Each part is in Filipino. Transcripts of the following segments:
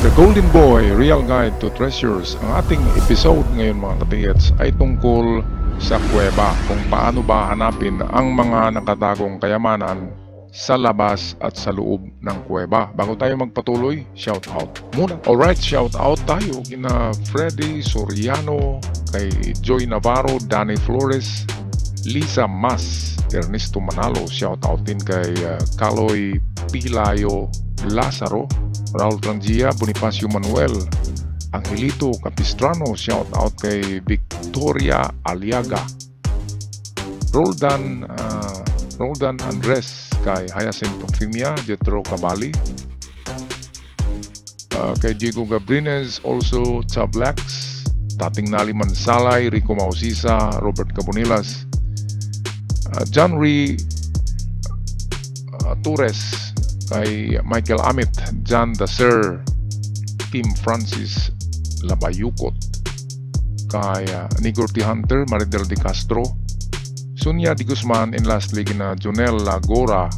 The Golden Boy, Real Guide to Treasures. Ang ating episode ngayon mga katigets ay tungkol sa kuweba, kung paano ba hanapin ang mga nakatagong kayamanan sa labas at sa loob ng kuweba. Bago tayo magpatuloy, shout out muna. Alright, shout out tayo kina Freddy Soriano, kay Joy Navarro, Danny Flores, Lisa Mas, Ernesto Manalo, shout out din kay Kaloy Pilayo Lazaro, Raul Trangia, Bonifacio Manuel, Angelito Capistrano, shout out kay Victoria Aliaga, Roldan Andres, kay Hyacinth Fimia, Jetro Cabali, kay Diego Gabrines, also Chablax, Tating Nali Mansalay, Rico Mausisa, Robert Cabonilas, John Ree Torres, kay Michael Amit, John Daser, Tim Francis Labayukot, kay Nigor T. Hunter, Maridel de Castro, Sonia Di Guzman, and lastly kina Jonel Lagora,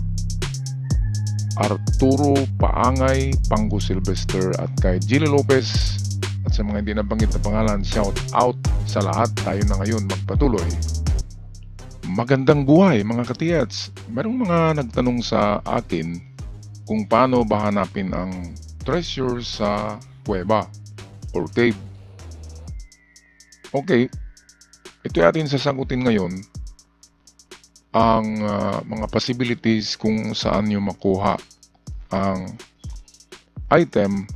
Arturo Paangay, Pango Silvester, at kay Gilly Lopez. At sa mga hindi nabanggit na pangalan, shout out sa lahat. Tayo na ngayon magpatuloy. Magandang buhay mga katiyats. Merong mga nagtanong sa akin kung paano ba hanapin ang treasure sa kuweba or cave. Okay, ito atin sasagutin ngayon ang mga possibilities kung saan nyo makuha ang item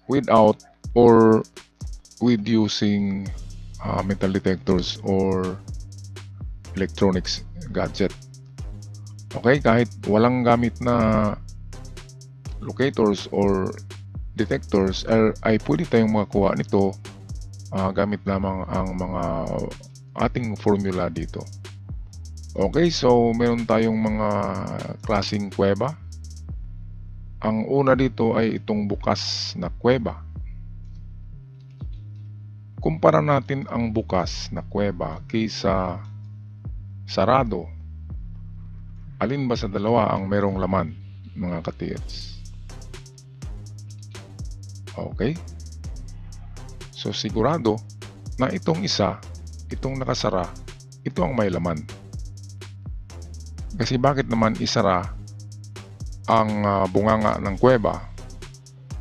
without or with using metal detectors or electronics gadget. Okay, kahit walang gamit na locators or detectors ay pwede tayong makakuha nito gamit lamang ang mga ating formula dito. Okay, so meron tayong mga klaseng kuweba. Ang una dito ay itong bukas na kuweba. Kumpara natin ang bukas na kuweba kaysa sarado. Alin ba sa dalawa ang merong laman, mga katiyats? Okay, so sigurado na itong isa, itong nakasara, ito ang may laman. Kasi bakit naman isara ang bunganga ng kuweba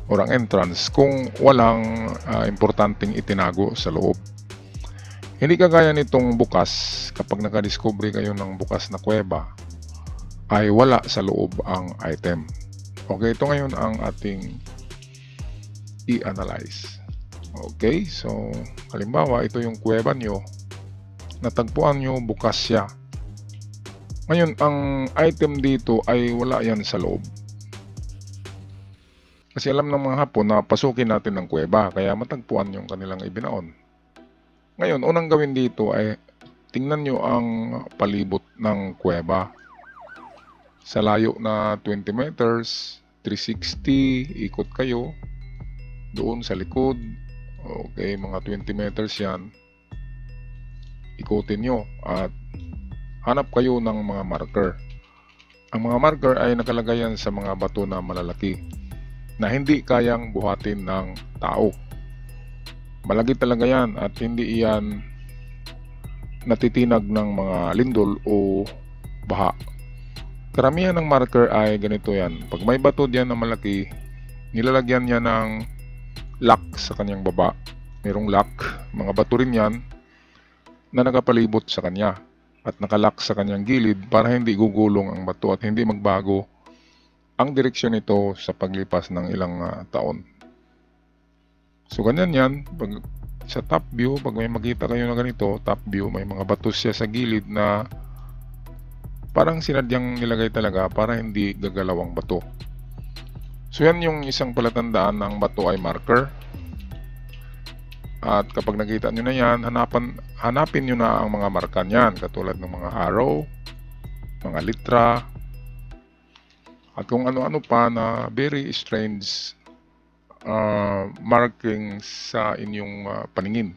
o ang entrance kung walang importanteng itinago sa loob? Hindi kagaya nitong bukas. Kapag nakadiscover kayo ng bukas na kuweba ay wala sa loob ang item. Okay, ito ngayon ang ating i-analyze. Okay, so halimbawa ito yung kuweba nyo, natagpuan nyo bukas siya. Ngayon ang item dito ay wala yan sa loob, kasi alam ng mga Hapon na pasukin natin ng kuweba, kaya matagpuan yung kanilang ibinaon. Ngayon unang gawin dito ay tingnan nyo ang palibot ng kuweba. Sa layo na 20 meters, 360, ikot kayo doon sa likod. Okay, mga 20 meters yan. Ikutin nyo at hanap kayo ng mga marker. Ang mga marker ay nakalagay yan sa mga bato na malalaki na hindi kayang buhatin ng tao. Malaki talaga yan at hindi yan natitinag ng mga lindol o baha. Karamihan ng marker ay ganito yan. Pag may bato diyan na malaki, nilalagyan niya ng lock sa kanyang baba. Merong lock, mga bato rin yan na nakapalibot sa kanya at nakalock sa kanyang gilid para hindi gugulong ang bato at hindi magbago ang direksyon nito sa paglipas ng ilang taon. So ganyan yan. Pag sa top view, pag may makita kayo na ganito, top view, may mga bato siya sa gilid na parang sinadyang nilagay talaga para hindi gagalaw ang bato. So yan yung isang palatandaan ng bato ay marker. At kapag nakita nyo na yan, hanapin nyo na ang mga marka niyan, katulad ng mga arrow, mga litra, at kung ano-ano pa na very strange markings sa inyong paningin.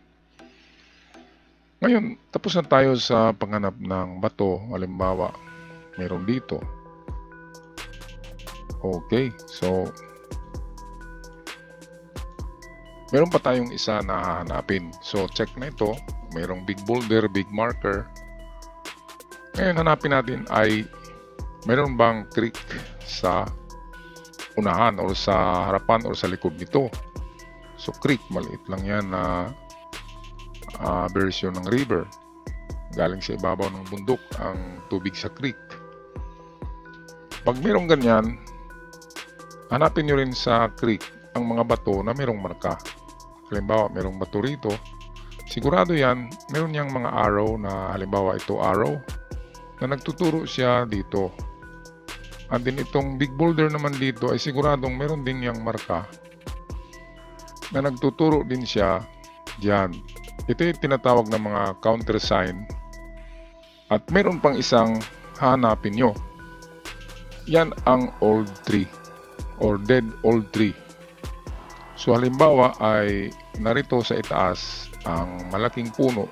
Ngayon, tapos na tayo sa paghanap ng bato. Halimbawa, meron dito. Okay, so meron pa tayong isa na hahanapin. So check na ito, mayroong big boulder, big marker. Ngayon hanapin natin ay meron bang creek sa unahan or sa harapan or sa likod nito. So creek, maliit lang yan na version ng river. Galing sa ibabaw ng bundok ang tubig sa creek. Pag merong ganyan, hanapin nyo rin sa creek ang mga bato na merong marka. Halimbawa, merong bato rito. Sigurado yan, meron niyang mga arrow na halimbawa ito arrow na nagtuturo siya dito. At din itong big boulder naman dito ay siguradong meron din niyang marka na nagtuturo din siya diyan. Ito yung tinatawag na mga countersign. At meron pang isang hanapin nyo. Yan ang old tree or dead old tree. So halimbawa ay narito sa itaas ang malaking puno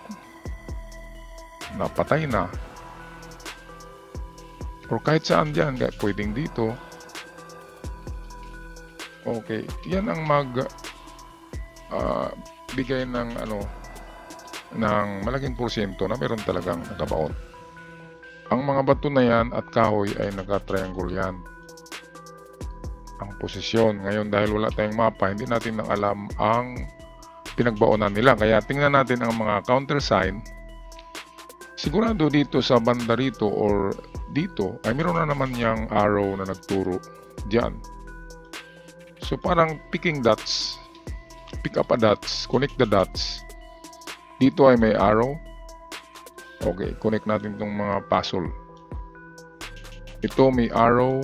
na patay na. Or kahit saan dyan, pwedeng dito. Okay, yan ang bigay ng ng malaking porsyento na meron talagang nakabaon. Ang mga bato na yan at kahoy ay naka-triangle yan ang posisyon. Ngayon dahil wala tayong mapa, hindi natin nang alam ang pinagbaonan nila. Kaya tingnan natin ang mga countersign. Sigurado dito sa banda rito or dito ay meron na naman yung arrow na nagturo dyan. So parang picking dots, pick up a dots, connect the dots. Dito ay may arrow. Okay, connect natin itong mga puzzle. Ito may arrow.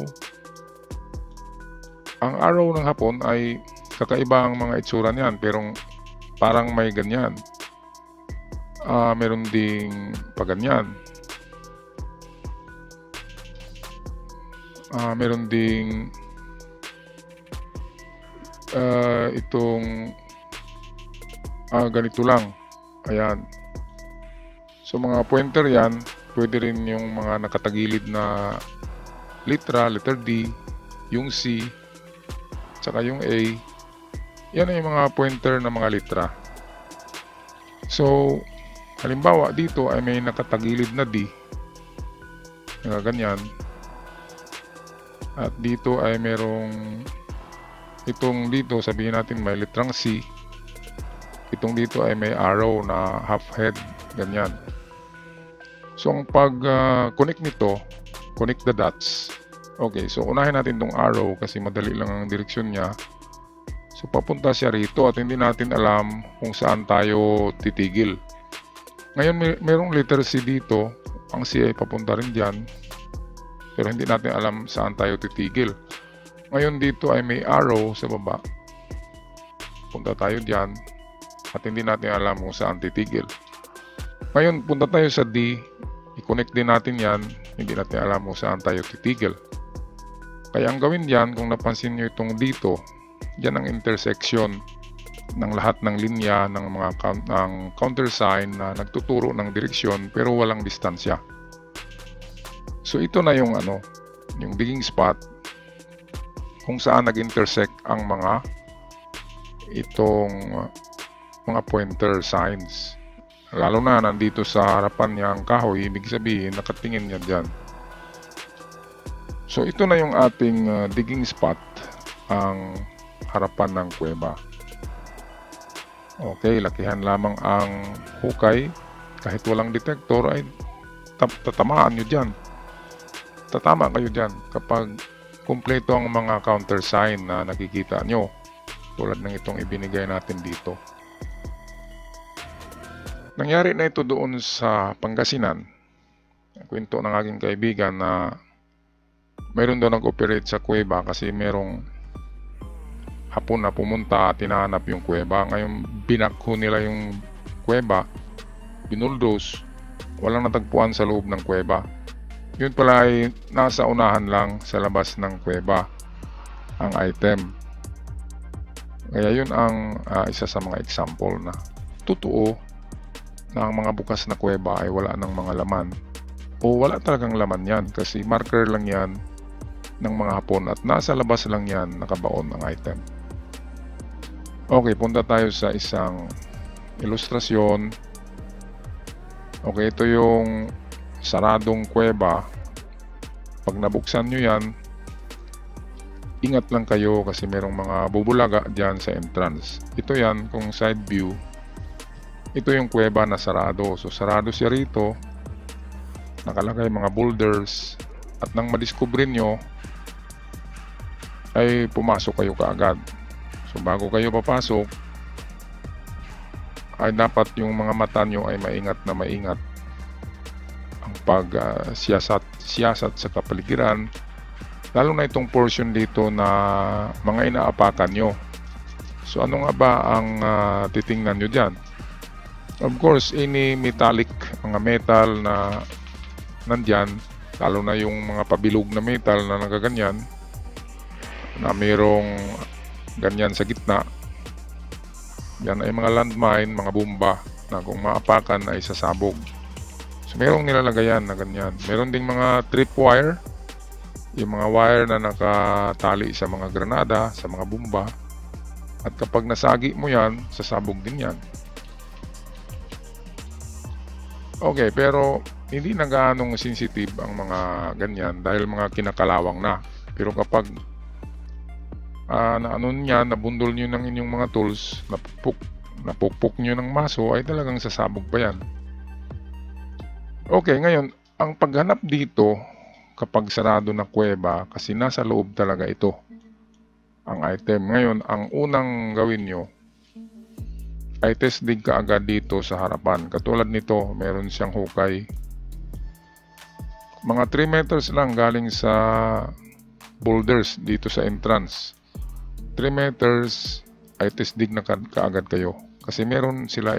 Ang arrow ng hapon ay kakaiba ang mga itsura niyan, pero parang may ganyan. Meron ding paganyan. Meron ding itong ganito lang. Ayan. So mga pointer yan, pwede rin yung mga nakatagilid na letter D, yung C, tsaka yung A. Yan ay yung mga pointer na mga letra. So halimbawa dito ay may nakatagilid na D, ganyan. At dito ay merong itong dito, sabihin natin may letrang C. Itong dito ay may arrow na half head, ganyan. So ang pag-connect nito, connect the dots. Okay, so unahin natin itong arrow kasi madali lang ang direksyon niya. So papunta siya rito at hindi natin alam kung saan tayo titigil. Ngayon mayroong letter C dito, ang C ay papunta rin dyan. Pero hindi natin alam saan tayo titigil. Ngayon dito ay may arrow sa baba. Punta tayo dyan. At hindi natin alam kung saan titigil. Ngayon, punta tayo sa D. I-connect din natin yan. Hindi natin alam kung saan tayo titigil. Kaya ang gawin dyan, kung napansin nyo itong dito, dyan ang intersection ng lahat ng linya ng mga countersign na nagtuturo ng direksyon pero walang distansya. So ito na yung yung digging spot kung saan nag-intersect ang itong mga pointer signs. Lalo na nandito sa harapan niya ang kahoy, ibig sabihin nakatingin niya dyan. So ito na yung ating digging spot, ang harapan ng kuweba. Okay, lakihan lamang ang hukay. Kahit walang detector ay tatamaan nyo dyan. Tatama kayo dyan kapag kumpleto ang mga countersign na nakikita nyo. Tulad ng itong ibinigay natin dito. Nangyari na ito doon sa Pangasinan. Kwento ng aking kaibigan na mayroon daw nag-operate sa kuweba kasi merong hapon na pumunta at tinahanap yung kuweba. Ngayon binakho nila yung kuweba, binuldos, walang natagpuan sa loob ng kuweba. Yun pala ay nasa unahan lang sa labas ng kuweba ang item. Kaya yun ang isa sa mga example na totoo na ang mga bukas na kuweba ay wala ng mga laman o wala talagang laman yan kasi marker lang yan ng mga hapon at nasa labas lang yan nakabaon ang item. Okay, punta tayo sa isang ilustrasyon. Okay, ito yung saradong kuweba. Pag nabuksan nyo yan, ingat lang kayo kasi merong mga bubulaga dyan sa entrance. Ito yan, kung side view, ito yung kuweba na sarado. So sarado siya rito, nakalagay mga boulders, at nang madiskubre nyo ay pumasok kayo kaagad. So bago kayo papasok ay dapat yung mga mata nyo ay maingat na maingat ang siyasat sa kapaligiran, lalo na itong portion dito na mga inaapakan nyo. So ano nga ba ang titingnan nyo dyan? Of course, any metallic, mga metal na nandyan, lalo na yung mga pabilog na metal na nagaganyan, na mayroong ganyan sa gitna, yan ay mga landmine, mga bomba na kung maapakan ay sasabog. So mayroong nilalagayan na ganyan. Meron ding mga tripwire, yung mga wire na nakatali sa mga granada, sa mga bomba, at kapag nasagi mo yan, sasabog din yan. Okay, pero hindi na gaanong sensitive ang mga ganyan dahil mga kinakalawang na. Pero kapag nabundol nyo ng inyong mga tools, napukpok nyo ng maso, ay talagang sasabog pa yan. Okay, ngayon, ang paghanap dito kapag sarado na kuweba, kasi nasa loob talaga ito ang item. Ngayon, ang unang gawin nyo ay test dig ka agad dito sa harapan. Katulad nito, meron siyang hukay. Mga 3 meters lang galing sa boulders dito sa entrance. 3 meters ay test dig na kaagad kayo. Kasi meron sila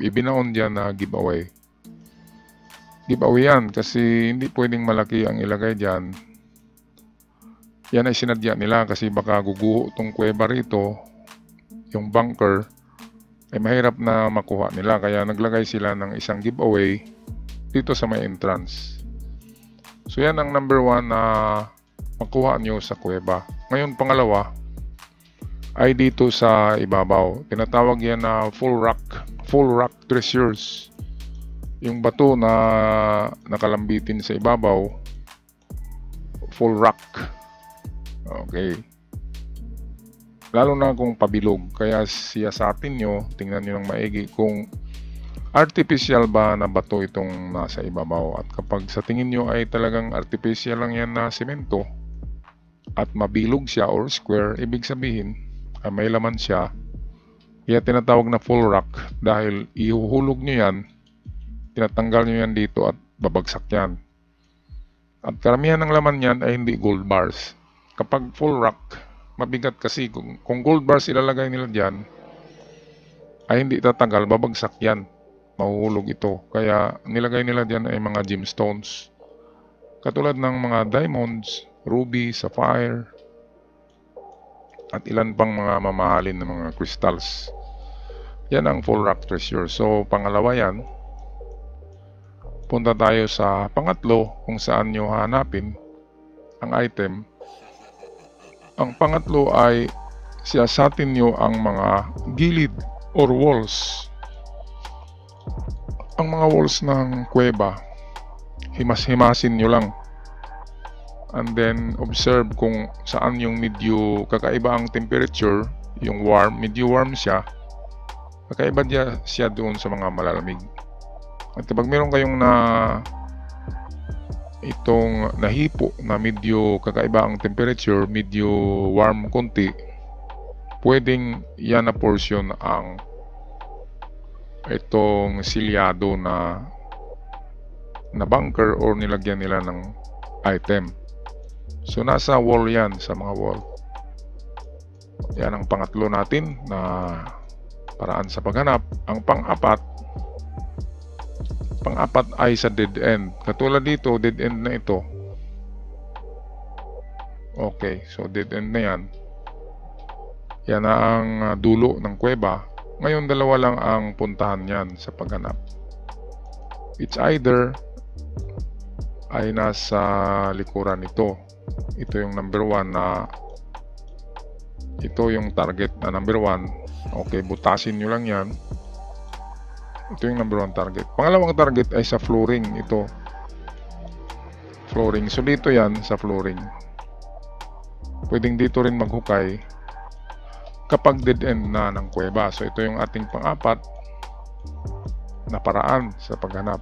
ibinaon dyan na giveaway. Giveaway yan kasi hindi pwedeng malaki ang ilagay dyan. Yan ay sinadya nila kasi baka guguho itong kuweba rito, yung bunker, ay mahirap na makuha nila. Kaya naglagay sila ng isang giveaway dito sa may entrance. So yan ang number 1 na makuha nyo sa kuweba. Ngayon, pangalawa ay dito sa ibabaw. Tinatawag yan na full rock treasures. Yung bato na nakalambitin sa ibabaw, full rock. Okay. Lalo na kung pabilog. Kaya siyasatin nyo, tingnan nyo ng maigi kung artificial ba na bato itong nasa ibabaw. At kapag sa tingin nyo ay talagang artificial lang yan na semento at mabilog siya or square, ibig sabihin ay may laman siya. Kaya tinatawag na full rock dahil ihuhulog nyo yan, tinatanggal nyo yan dito at babagsak yan. At karamihan ng laman yan ay hindi gold bars. Kapag full rock, mabigat kasi. Kung gold bars ilalagay nila dyan, ay hindi tatagal, babagsak yan. Mahuhulog ito. Kaya nilagay nila dyan ay mga gemstones. Katulad ng mga diamonds, ruby, sapphire, at ilan pang mga mamahalin na mga crystals. Yan ang full rock treasure. So, pangalawa yan. Punta tayo sa pangatlo kung saan nyo hanapin ang item. Ang pangatlo ay siyasatin nyo ang mga gilid or walls. Ang mga walls ng kuweba, himas-himasin nyo lang. And then observe kung saan yung medyo kakaiba ang temperature, yung warm, medyo warm siya. Kakaiba siya doon sa mga malalamig. At kapag meron kayong itong nahipo na medyo kakaiba ang temperature, medyo warm konti, pwedeng yan na portion ang itong silyado na bunker or nilagyan nila ng item. So nasa wall yan, sa mga wall. Yan ang pangatlo natin na paraan sa paghanap. Ang pang-apat ay sa dead end. Katulad dito, dead end na ito. Okay, so dead end na yan. Yan ang dulo ng kuweba. Ngayon, dalawa lang ang puntahan yan sa paghanap. It's either ay nasa likuran nito. Ito yung number 1 na ito yung target na number 1. Okay, butasin nyo lang yan. Ito yung number 1 target. Pangalawang target ay sa flooring. Ito. Flooring. So dito yan sa flooring. Pwedeng dito rin maghukay kapag dead end na ng kuweba. So ito yung ating pang-apat na paraan sa paghanap.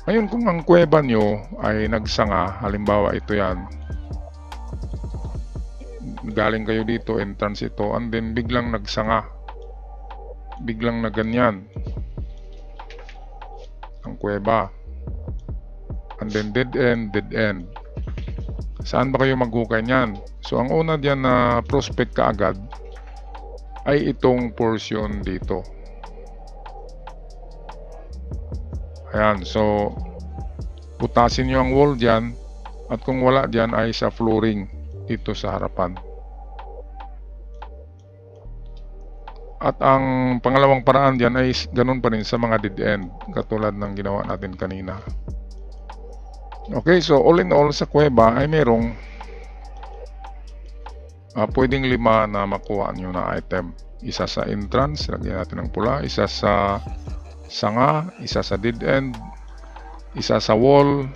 Ngayon kung ang kuweba nyo ay nagsanga, halimbawa ito yan, galing kayo dito, entrance ito, and then biglang nagsanga, biglang na ganyan ang kuweba, and then dead end. Saan ba kayo maghukay niyan? So ang una diyan na prospect kaagad ay itong portion dito. Ayan, so butasin nyo ang wall diyan, at kung wala diyan ay sa flooring dito sa harapan. At ang pangalawang paraan diyan ay ganun pa rin sa mga dead end, katulad ng ginawa natin kanina. Okay, so all in all sa kuweba ay merong pwedeng 5 na makuha nyo na item. Isa sa entrance, lagyan natin ng pula. Isa sa sanga, isa sa dead end, isa sa wall,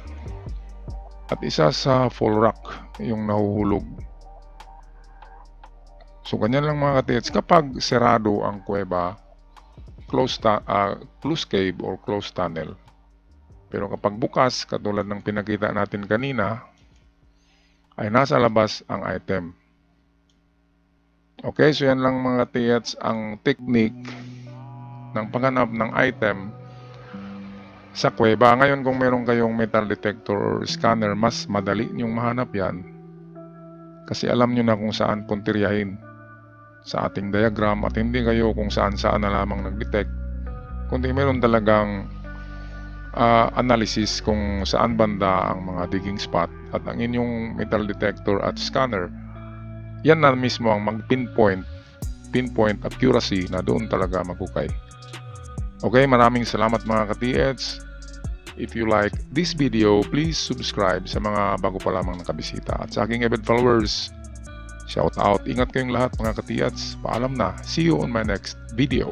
at isa sa full rock, yung nahuhulog. So ganyan lang mga katits, kapag serado ang kuweba, closed cave or closed tunnel. Pero kapag bukas, katulad ng pinakita natin kanina, ay nasa labas ang item. Okay, so yan lang mga tiyats ang technique ng paghanap ng item sa kuweba. Ngayon kung meron kayong metal detector or scanner, mas madali nyong mahanap yan. Kasi alam nyo na kung saan puntiryahin sa ating diagram, at hindi kayo kung saan-saan na lamang nag-detect, kundi meron talagang analysis kung saan banda ang mga digging spot, at ang inyong metal detector at scanner, yan na mismo ang mag-pinpoint accuracy na doon talaga maghukay. Okay, maraming salamat mga ka-TH. If you like this video, please subscribe sa mga bago pa lamang nakabisita, at sa aking avid followers, shout out. Ingat kayong lahat mga ka-TH. Paalam na. See you on my next video.